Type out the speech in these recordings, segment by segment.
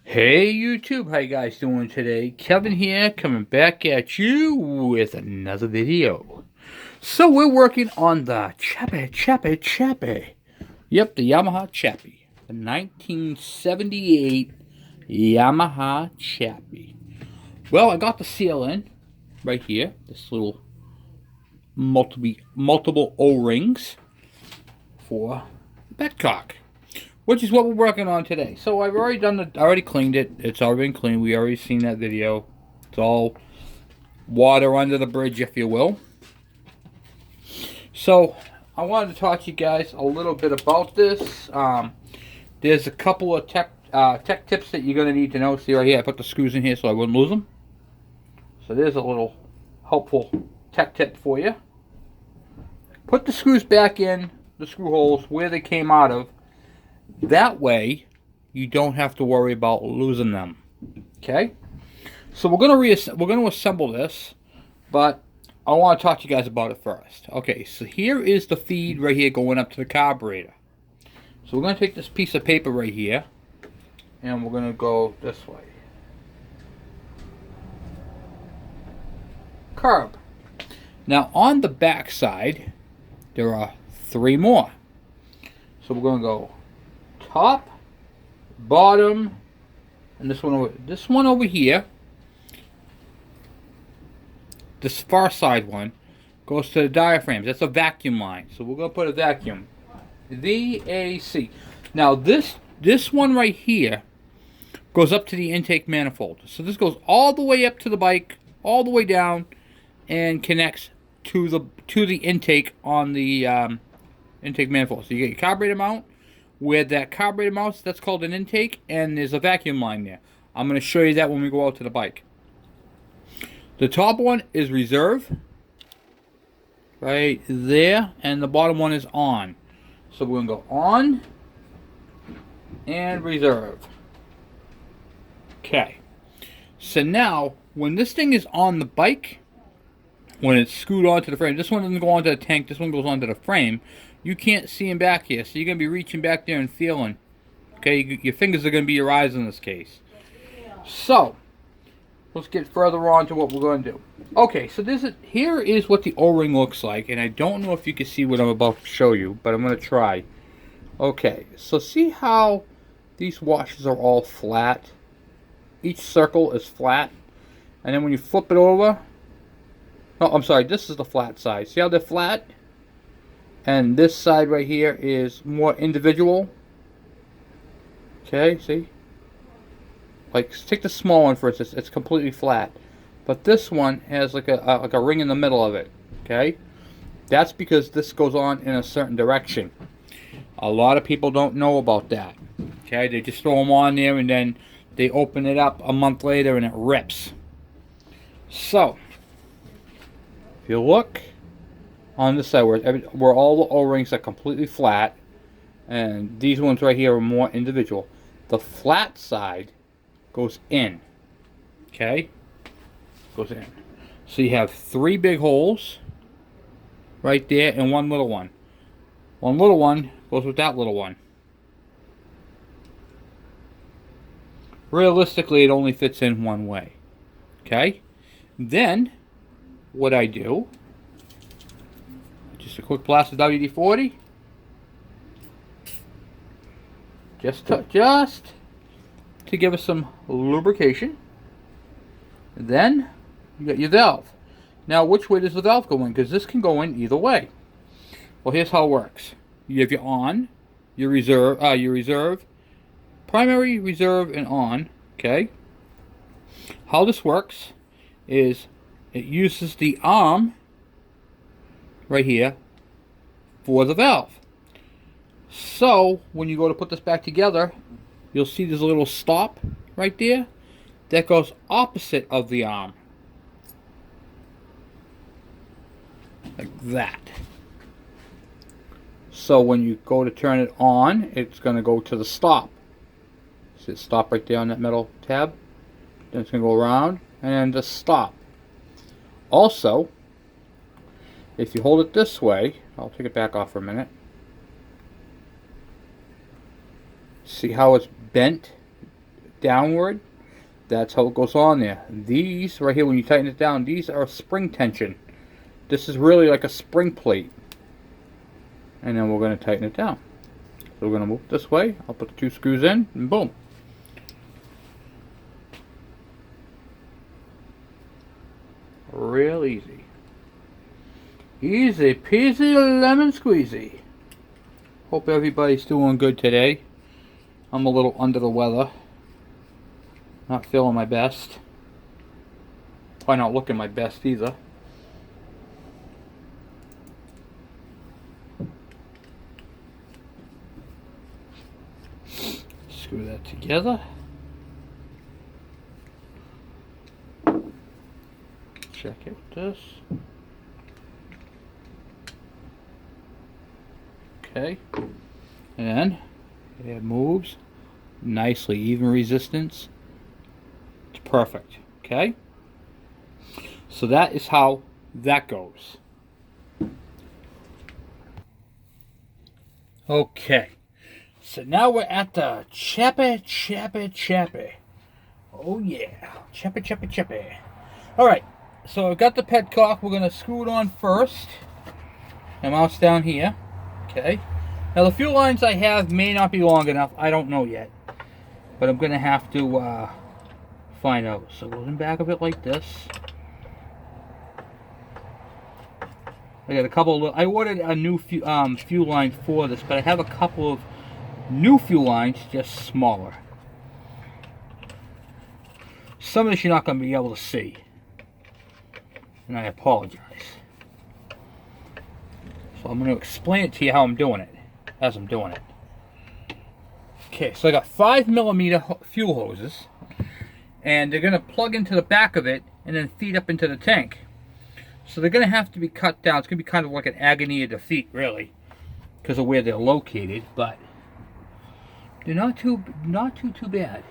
Hey YouTube, how you guys doing today? Kevin here, coming back at you with another video. So we're working on the chappy. Yep, the Yamaha chappy. The 1978 Yamaha chappy. Well, I got the seal in right here. This little multiple O-rings for the petcock, which is what we're working on today. So I've already already cleaned it. It's already been cleaned. We already seen that video. It's all water under the bridge, if you will. So I wanted to talk to you guys a little bit about this. There's a couple of tech tips that you're going to need to know. See right here, I put the screws in here so I wouldn't lose them. So there's a little helpful tech tip for you. Put the screws back in the screw holes where they came out of. That way, you don't have to worry about losing them. Okay? So we're gonna assemble this, but I want to talk to you guys about it first. Okay, so here is the feed right here going up to the carburetor. So we're gonna take this piece of paper right here, and we're gonna go this way. Curb. Now on the back side, there are 3 more. So we're gonna go top, bottom, and this one over here. This far side one goes to the diaphragms. That's a vacuum line. So we're gonna put a vacuum. VAC. Now this one right here goes up to the intake manifold. So this goes all the way up to the bike, all the way down, and connects to the intake on the intake manifold. So you get your carburetor mount. Where that carburetor mounts, that's called an intake, and there's a vacuum line there. I'm going to show you that when we go out to the bike. The top one is reserve, right there, and the bottom one is on. So we're going to go on and reserve. Okay. So now, when this thing is on the bike, when it's screwed onto the frame, this one doesn't go onto the tank, this one goes onto the frame. You can't see him back here, so you're going to be reaching back there and feeling. Okay, your fingers are going to be your eyes in this case. So, let's get further on to what we're going to do. Okay, so here is what the O-ring looks like, and I don't know if you can see what I'm about to show you, but I'm going to try. Okay, so see how these washers are all flat? Each circle is flat, and then when you flip it over, oh, I'm sorry, this is the flat side. See how they're flat? And this side right here is more individual. Okay, see? Like, take the small one for instance. It's completely flat. But this one has like a ring in the middle of it. Okay? That's because this goes on in a certain direction. A lot of people don't know about that. Okay? They just throw them on there and then they open it up a month later and it rips. So, if you look on this side where all the O-rings are completely flat, and these ones right here are more individual. The flat side goes in. Okay? Goes in. So you have 3 big holes right there and 1 little one. One little one goes with that little one. Realistically, it only fits in one way. Okay? Then, what I do, just a quick blast of WD-40. Just to give us some lubrication. Then you got your valve. Now, which way does the valve go in? Because this can go in either way. Well, here's how it works. You have your on, your reserve, primary, reserve, and on. Okay. How this works is it uses the arm right here for the valve. So when you go to put this back together, you'll see there's a little stop right there that goes opposite of the arm, like that. So when you go to turn it on, it's going to go to the stop. See it stop right there on that metal tab? Then it's going to go around and then just stop. Also, if you hold it this way, I'll take it back off for a minute. See how it's bent downward, that's how it goes on there. These right here, when you tighten it down, these are spring tension. This is really like a spring plate. And then we're going to tighten it down. So we're going to move this way. I'll put the 2 screws in, and boom. Real easy. Easy peasy lemon squeezy. Hope everybody's doing good today. I'm a little under the weather. Not feeling my best. Probably not looking my best either. Screw that together. Check it with this. Okay. And then it moves nicely. Even resistance. It's perfect. Okay. So that is how that goes. Okay. So now we're at the chappy. Oh yeah. Chappy. Alright. So I've got the petcock. We're going to screw it on first. And mounts down here. Okay. Now the fuel lines I have may not be long enough. I don't know yet. But I'm going to have to find out. So we'll in back of it like this. I got a couple of... I ordered a new fuel line for this. But I have a couple of new fuel lines, just smaller. Some of this you're not going to be able to see. And I apologize. So I'm going to explain it to you how I'm doing it. As I'm doing it. Okay, so I got 5mm fuel hoses. And they're going to plug into the back of it and then feed up into the tank. So they're going to have to be cut down. It's going to be kind of like an agony of defeat, really. Because of where they're located. But they're not too bad.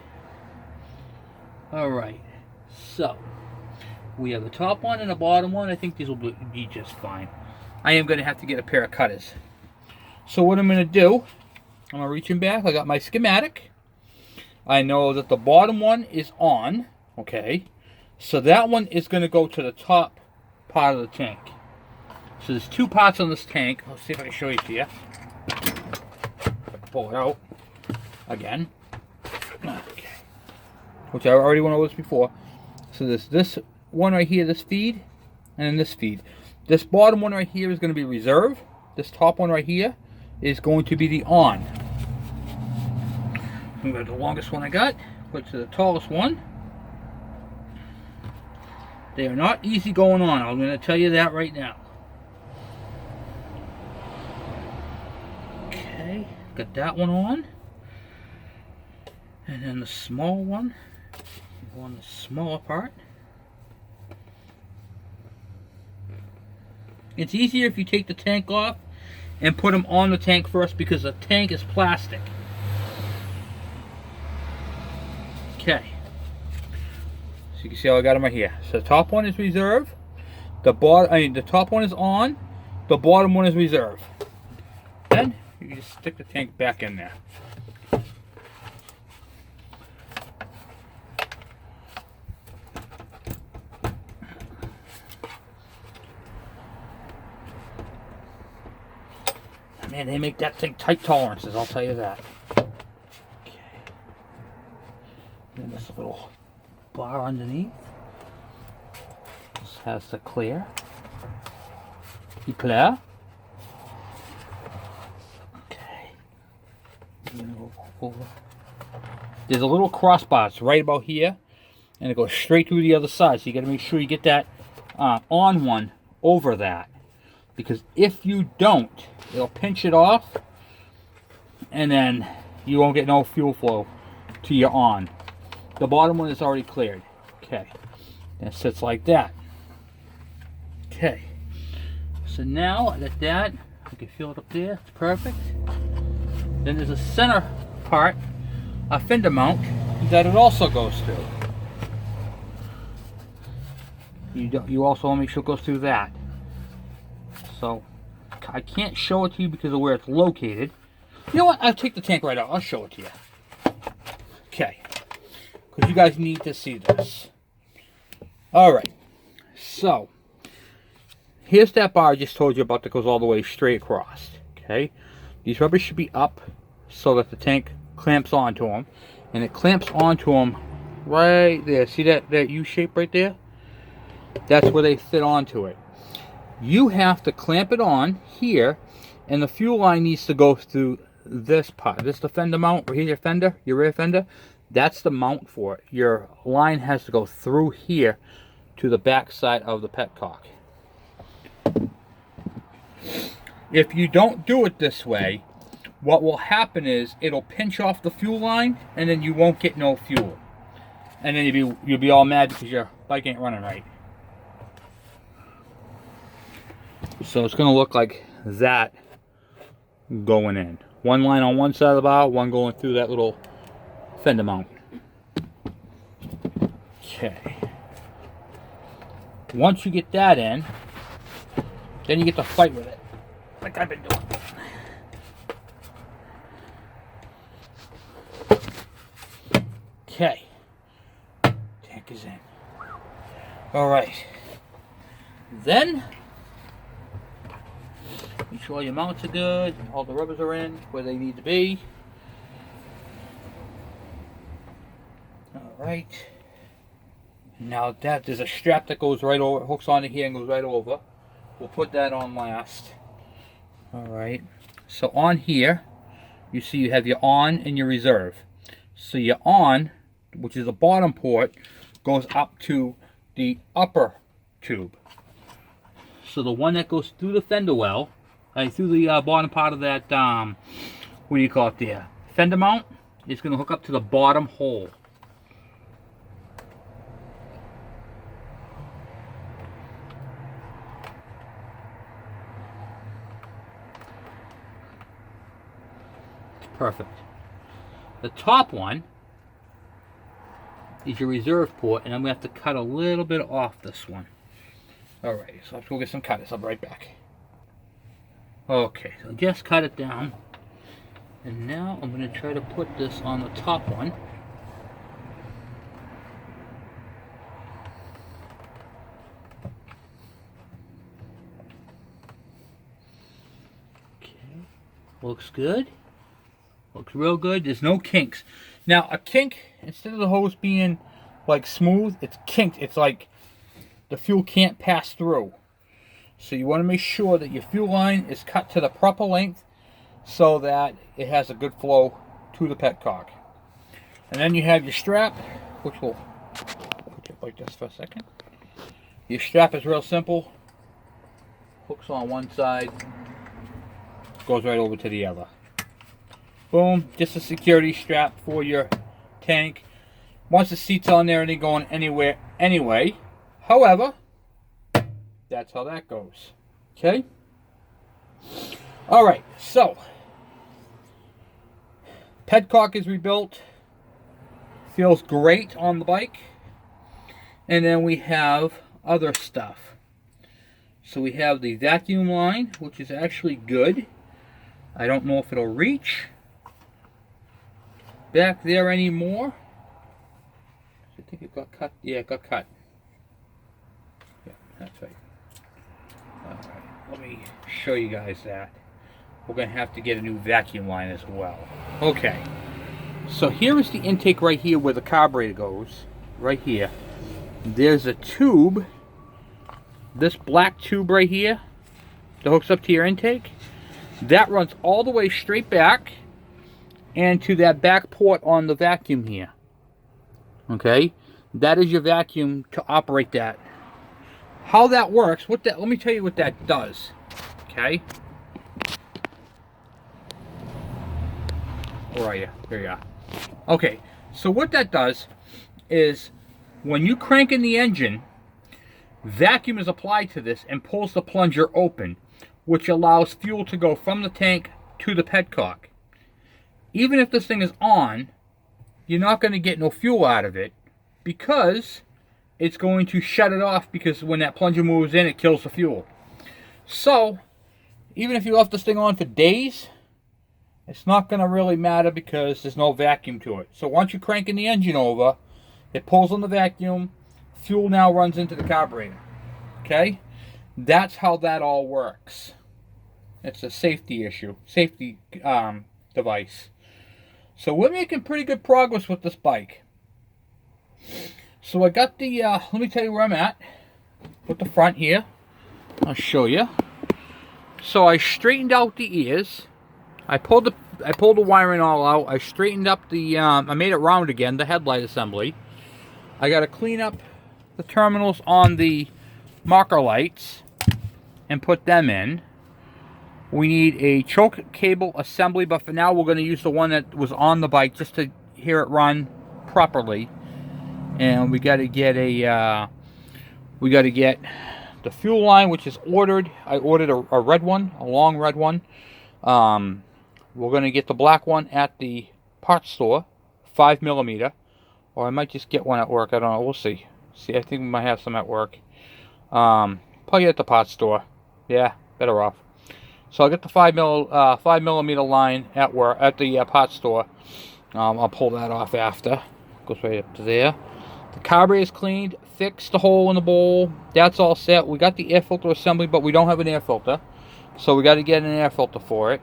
Alright. So we have the top one and the bottom one. I think these will be just fine. I am going to have to get a pair of cutters. So what I'm going to do, I'm going to reach in back. I got my schematic. I know that the bottom one is on. Okay. So that one is going to go to the top part of the tank. So there's 2 parts on this tank. Let's see if I can show you to you. Pull it out again. Okay. Which I already went over this before. So there's this one right here, this feed, and then this feed. This bottom one right here is going to be reserve. This top one right here is going to be the on. I'm going to the longest one I got. Put it to the tallest one. They are not easy going on. I'm going to tell you that right now. Okay, got that one on. And then the small one. Go on the smaller part. It's easier if you take the tank off and put them on the tank first because the tank is plastic. Okay. So you can see how I got them right here. So the top one is reserve. The top one is on. The bottom one is reserve. Then you just stick the tank back in there. Man, they make that thing tight tolerances, I'll tell you that. Okay. And this little bar underneath. This has the clear. Eclair. Okay. There's a little crossbar. It's right about here. And it goes straight through the other side. So you got to make sure you get that on one over that. Because if you don't, it'll pinch it off, and then you won't get no fuel flow to your on. The bottom one is already cleared. Okay, and it sits like that. Okay, so now at that, you can feel it up there. It's perfect. Then there's a center part, a fender mount, that it also goes through. You also want to make sure it goes through that. So, I can't show it to you because of where it's located. You know what? I'll take the tank right out. I'll show it to you. Okay. because you guys need to see this. Alright, so here's that bar I just told you about that goes all the way straight across. Okay, these rubbers should be up so that the tank clamps onto them, and it clamps onto them right there. See that U shape right there? That's where they fit onto it. You have to clamp it on here, and the fuel line needs to go through this part. This is the fender mount. Here's your fender, your rear fender. That's the mount for it. Your line has to go through here to the back side of the petcock. If you don't do it this way, what will happen is it'll pinch off the fuel line, and then you won't get no fuel. And then you'll be all mad because your bike ain't running right. So it's going to look like that going in. One line on one side of the bar, one going through that little fender mount. Okay. Once you get that in, then you get to fight with it, like I've been doing. Okay. Tank is in. Alright. Then, make sure all your mounts are good, all the rubbers are in where they need to be. Alright. Now that there's a strap that goes right over, hooks onto here and goes right over. We'll put that on last. Alright. So on here, you see you have your on and your reserve. So your on, which is the bottom port, goes up to the upper tube. So the one that goes through the fender well, through the bottom part of that, what do you call it there, fender mount, is going to hook up to the bottom hole. Perfect. The top one is your reserve port, and I'm going to have to cut a little bit off this one. Alright, so let's go get some cutters. I'll be right back. Okay, so just cut it down. And now I'm going to try to put this on the top one. Okay, looks good. Looks real good. There's no kinks. Now, a kink, instead of the hose being like smooth, it's kinked. It's like the fuel can't pass through. So you want to make sure that your fuel line is cut to the proper length so that it has a good flow to the petcock. And then you have your strap, which will put it like this for a second. Your strap is real simple. Hooks on one side, goes right over to the other. Boom, just a security strap for your tank. Once the seat's on there, it ain't going anywhere anyway. However, that's how that goes. Okay? Alright, so petcock is rebuilt. Feels great on the bike. And then we have other stuff. So we have the vacuum line, which is actually good. I don't know if it'll reach back there anymore. I think it got cut. Yeah, it got cut. Yeah, that's right. Alright, let me show you guys that. We're going to have to get a new vacuum line as well. Okay, so here is the intake right here where the carburetor goes. Right here. There's a tube. This black tube right here that hooks up to your intake. That runs all the way straight back and to that back port on the vacuum here. Okay, that is your vacuum to operate that. How that works, let me tell you what that does. Okay, where are you? Here you are. Okay, so what that does is when you crank in the engine, vacuum is applied to this and pulls the plunger open, which allows fuel to go from the tank to the petcock. Even if this thing is on, you're not going to get no fuel out of it because it's going to shut it off, because when that plunger moves in, it kills the fuel. So, even if you left this thing on for days, it's not going to really matter because there's no vacuum to it. So once you're cranking the engine over, It pulls on the vacuum. Fuel now runs into the carburetor. Okay? That's how that all works. It's a safety issue. Safety device. So we're making pretty good progress with this bike. So I got the, let me tell you where I'm at with the front here. I'll show you. So I straightened out the ears. I pulled the wiring all out. I straightened up the, I made it round again, the headlight assembly. I got to clean up the terminals on the marker lights and put them in. We need a choke cable assembly, but for now we're going to use the one that was on the bike just to hear it run properly. And we got to get the fuel line, which is ordered. I ordered a red one, a long red one. We're going to get the black one at the parts store, 5mm, or I might just get one at work. I don't know. We'll see. See, I think we might have some at work. Probably at the parts store. Yeah, better off. So I'll get the 5mm line at work at the parts store. I'll pull that off after. Goes right up to there. The carburetor is cleaned. Fixed the hole in the bowl. That's all set. We got the air filter assembly, but we don't have an air filter, so we got to get an air filter for it.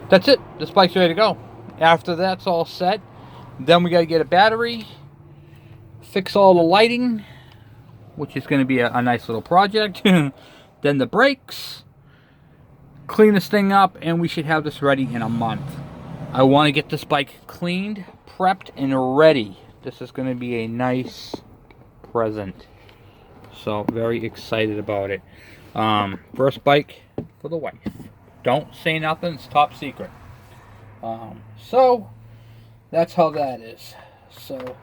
That's it. This bike's ready to go. After that's all set, then we got to get a battery, fix all the lighting, which is going to be a nice little project. Then the brakes, clean this thing up, and we should have this ready in a month. I want to get this bike cleaned, prepped, and ready. This is going to be a nice present. So, very excited about it. First bike for the wife. Don't say nothing, it's top secret. So, that's how that is. So,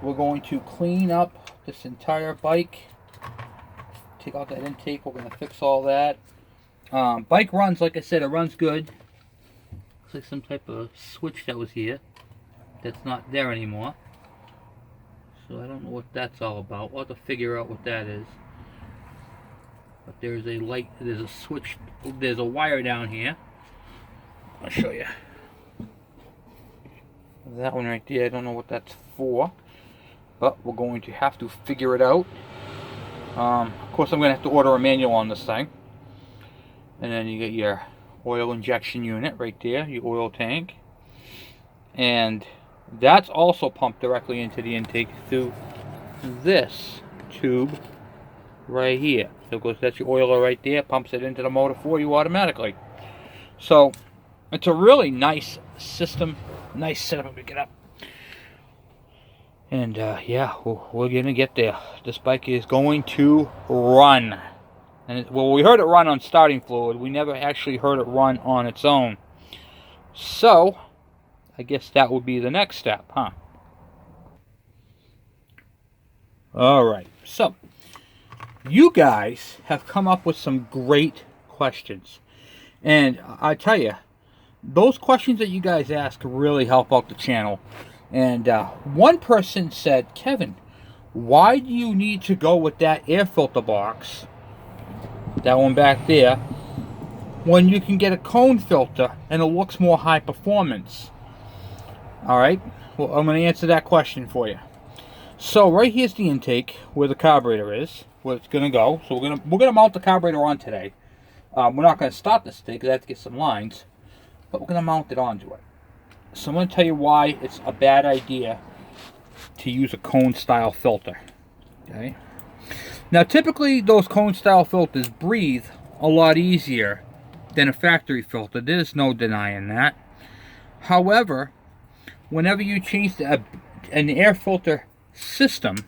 we're going to clean up this entire bike. Take out that intake, we're going to fix all that. Bike runs, like I said, it runs good. Looks like some type of switch that was here. That's not there anymore. So I don't know what that's all about. We'll have to figure out what that is. But there's a light, there's a switch, there's a wire down here. I'll show you. That one right there, I don't know what that's for. But we're going to have to figure it out. Of course, I'm going to have to order a manual on this thing. And then you get your oil injection unit right there, your oil tank. And that's also pumped directly into the intake through this tube right here. So of course, that's your oiler right there, pumps it into the motor for you automatically. So it's a really nice system, nice setup. Let me get up. And yeah, we're gonna get there. This bike is going to run. And well, we heard it run on starting fluid. We never actually heard it run on its own. So I guess that would be the next step, huh? Alright, so you guys have come up with some great questions. And I tell you, those questions that you guys ask really help out the channel. And one person said, Kevin, why do you need to go with that air filter box, that one back there, when you can get a cone filter and it looks more high performance? Alright, well, I'm going to answer that question for you. So right here's the intake where the carburetor is, where it's going to go. So we're going to mount the carburetor on today. We're not going to start this thing because I have to get some lines, but we're going to mount it onto it. So I'm going to tell you why it's a bad idea to use a cone style filter. Okay. Now typically those cone style filters breathe a lot easier than a factory filter. There's no denying that. However, whenever you change an air filter system,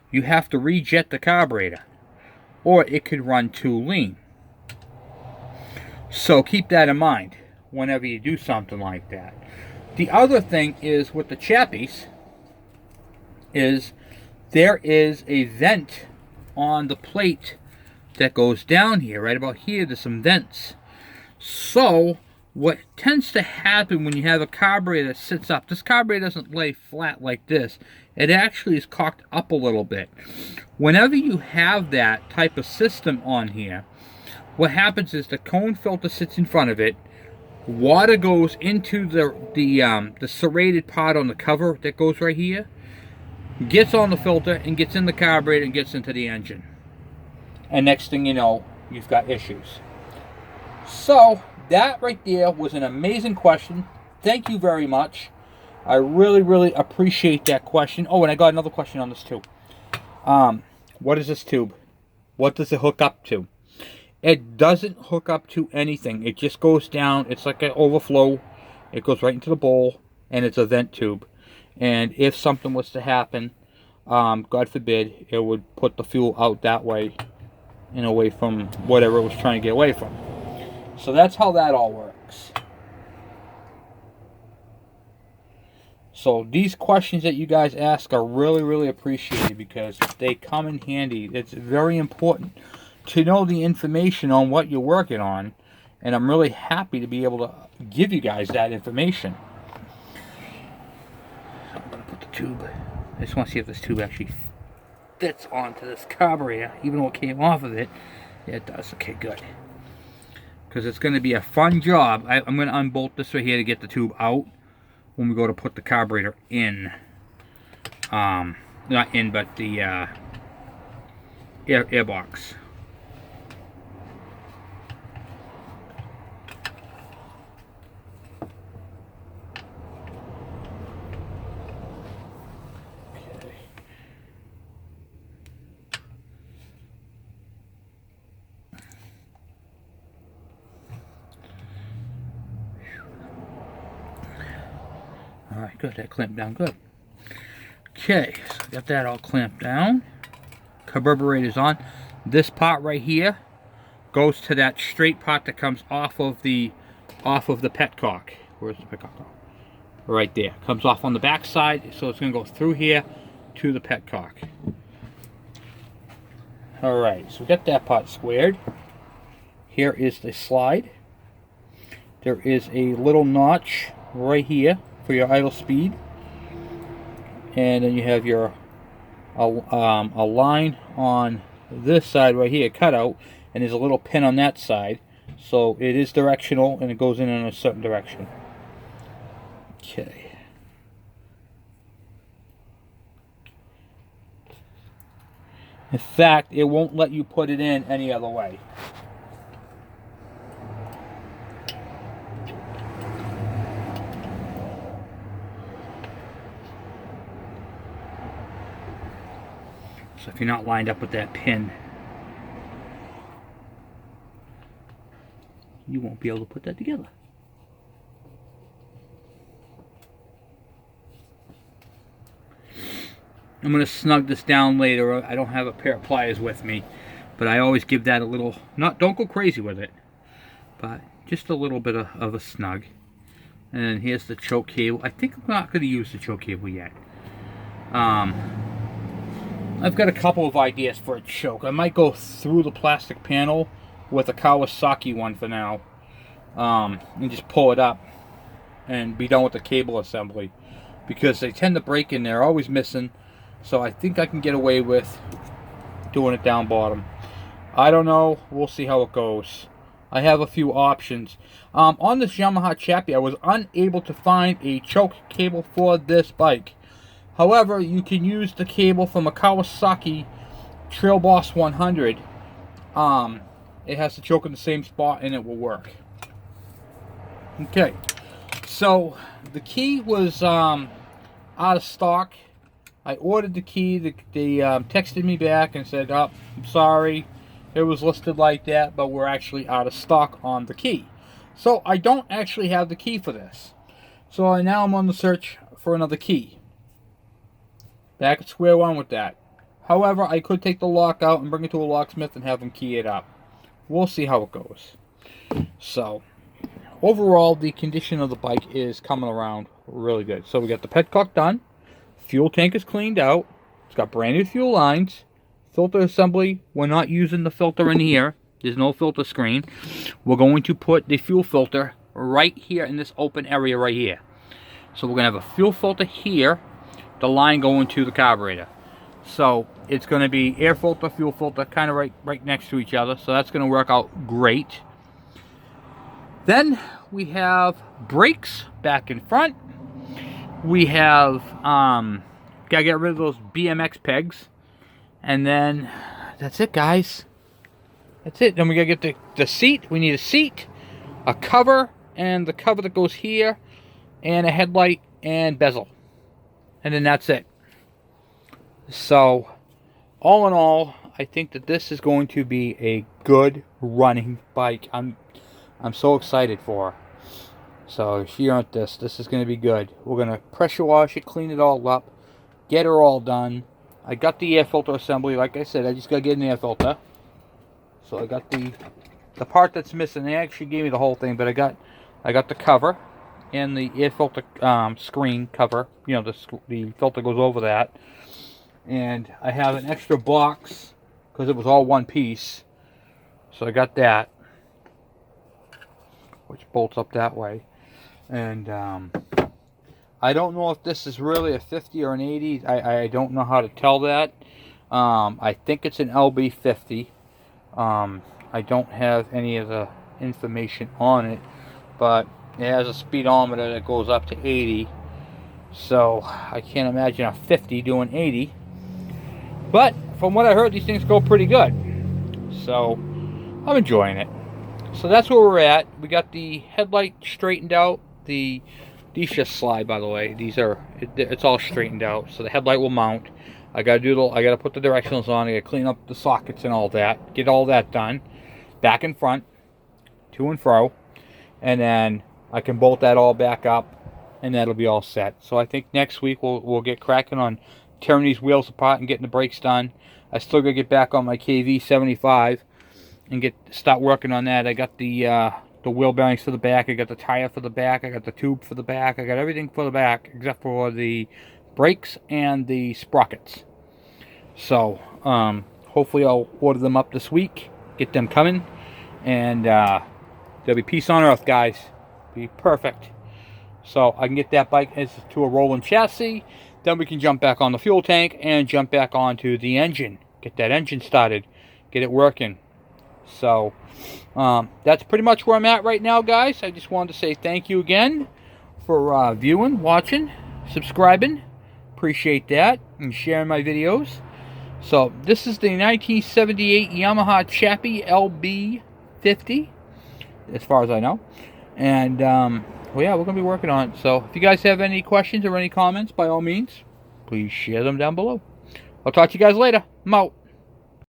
you have to rejet the carburetor, or it could run too lean. So keep that in mind whenever you do something like that. The other thing is with the chappies is there is a vent on the plate that goes down here. Right about here, there's some vents. So what tends to happen when you have a carburetor that sits up, this carburetor doesn't lay flat like this. It actually is cocked up a little bit. Whenever you have that type of system on here, what happens is the cone filter sits in front of it, Water goes into the serrated part on the cover that goes right here, gets on the filter, and gets in the carburetor and gets into the engine. And next thing you know, you've got issues. So that right there was an amazing question. Thank you very much. I really, really appreciate that question. Oh, and I got another question on this too. What is this tube? What does it hook up to? It doesn't hook up to anything. It just goes down. It's like an overflow. It goes right into the bowl, and it's a vent tube. And if something was to happen, God forbid, it would put the fuel out that way and away from whatever it was trying to get away from. So that's how that all works. So these questions that you guys ask are really, really appreciated because they come in handy. It's very important to know the information on what you're working on, and I'm really happy to be able to give you guys that information. So I'm going to put the tube, I just want to see if this tube actually fits onto this carburetor, even though it came off of it. Yeah, it does. Okay, good. Because it's going to be a fun job. I'm going to unbolt this right here to get the tube out when we go to put the carburetor in. Not in, but the air box. Alright, good. That clamped down good. Okay, so got that all clamped down. Carburetor's on. This part right here goes to that straight part that comes off of the petcock. Where's the petcock? Right there. Comes off on the back side, so it's going to go through here to the petcock. Alright, so we got that part squared. Here is the slide. There is a little notch right here for your idle speed, and then you have your a line on this side right here, cut out, and there's a little pin on that side, so it is directional and it goes in a certain direction. Okay. In fact, it won't let you put it in any other way. So if you're not lined up with that pin, you won't be able to put that together. I'm going to snug this down later. I don't have a pair of pliers with me, but I always give that a little, don't go crazy with it, but just a little bit of a snug. And then here's the choke cable. I think I'm not going to use the choke cable yet. I've got a couple of ideas for a choke. I might go through the plastic panel with a Kawasaki one for now, and just pull it up and be done with the cable assembly, because they tend to break in there, always missing. So I think I can get away with doing it down bottom. I don't know. We'll see how it goes. I have a few options. On this Yamaha Chappy, I was unable to find a choke cable for this bike. However, you can use the cable from a Kawasaki Trail Boss 100. It has the choke in the same spot and it will work. Okay, so the key was out of stock. I ordered the key. They texted me back and said, "Oh, I'm sorry, it was listed like that, but we're actually out of stock on the key." So I don't actually have the key for this. So now I'm on the search for another key. Back at square one with that. However, I could take the lock out and bring it to a locksmith and have them key it up. We'll see how it goes. So, overall, the condition of the bike is coming around really good. So we got the petcock done. Fuel tank is cleaned out. It's got brand new fuel lines. Filter assembly. We're not using the filter in here. There's no filter screen. We're going to put the fuel filter right here in this open area right here. So we're going to have a fuel filter here. The line going to the carburetor. So it's going to be air filter, fuel filter, kind of right next to each other. So that's going to work out great. Then we have brakes back in front. We have gotta get rid of those BMX pegs, and then that's it, guys. That's it. Then we gotta get the seat. We need a seat, a cover, and the cover that goes here, and a headlight and bezel, and then that's it. So all in all, I think that this is going to be a good running bike. I'm so excited for her. So here on this is going to be good. We're going to pressure wash it, clean it all up, get her all done. I got the air filter assembly. Like I said, I just got to get an air filter. So I got the part that's missing. They actually gave me the whole thing, but I got the cover and the air filter screen cover. You know, the filter goes over that. And I have an extra box because it was all one piece. So I got that, which bolts up that way. And I don't know if this is really a 50 or an 80. I don't know how to tell that. I think it's an lb50. I don't have any of the information on it, but it has a speedometer that goes up to 80. So I can't imagine a 50 doing 80. But from what I heard, these things go pretty good. So I'm enjoying it. So that's where we're at. We got the headlight straightened out. These just slide, by the way. It's all straightened out. So the headlight will mount. I gotta put the directionals on. I gotta clean up the sockets and all that. Get all that done. Back and front, to and fro, and then I can bolt that all back up, and that'll be all set. So I think next week we'll get cracking on tearing these wheels apart and getting the brakes done. I still gotta get back on my KV75 and start working on that. I got the wheel bearings for the back. I got the tire for the back. I got the tube for the back. I got everything for the back except for the brakes and the sprockets. So hopefully I'll order them up this week, get them coming, and there'll be peace on earth, guys. Be perfect. So I can get that bike to a rolling chassis. Then we can jump back on the fuel tank and jump back onto the engine. Get that engine started. Get it working. So that's pretty much where I'm at right now, guys. I just wanted to say thank you again for viewing, watching, subscribing. Appreciate that, and sharing my videos. So this is the 1978 Yamaha Chappy lb50, as far as I know. And well, yeah, we're gonna be working on it. So if you guys have any questions or any comments, by all means, please share them down below. I'll talk to you guys later. I'm out.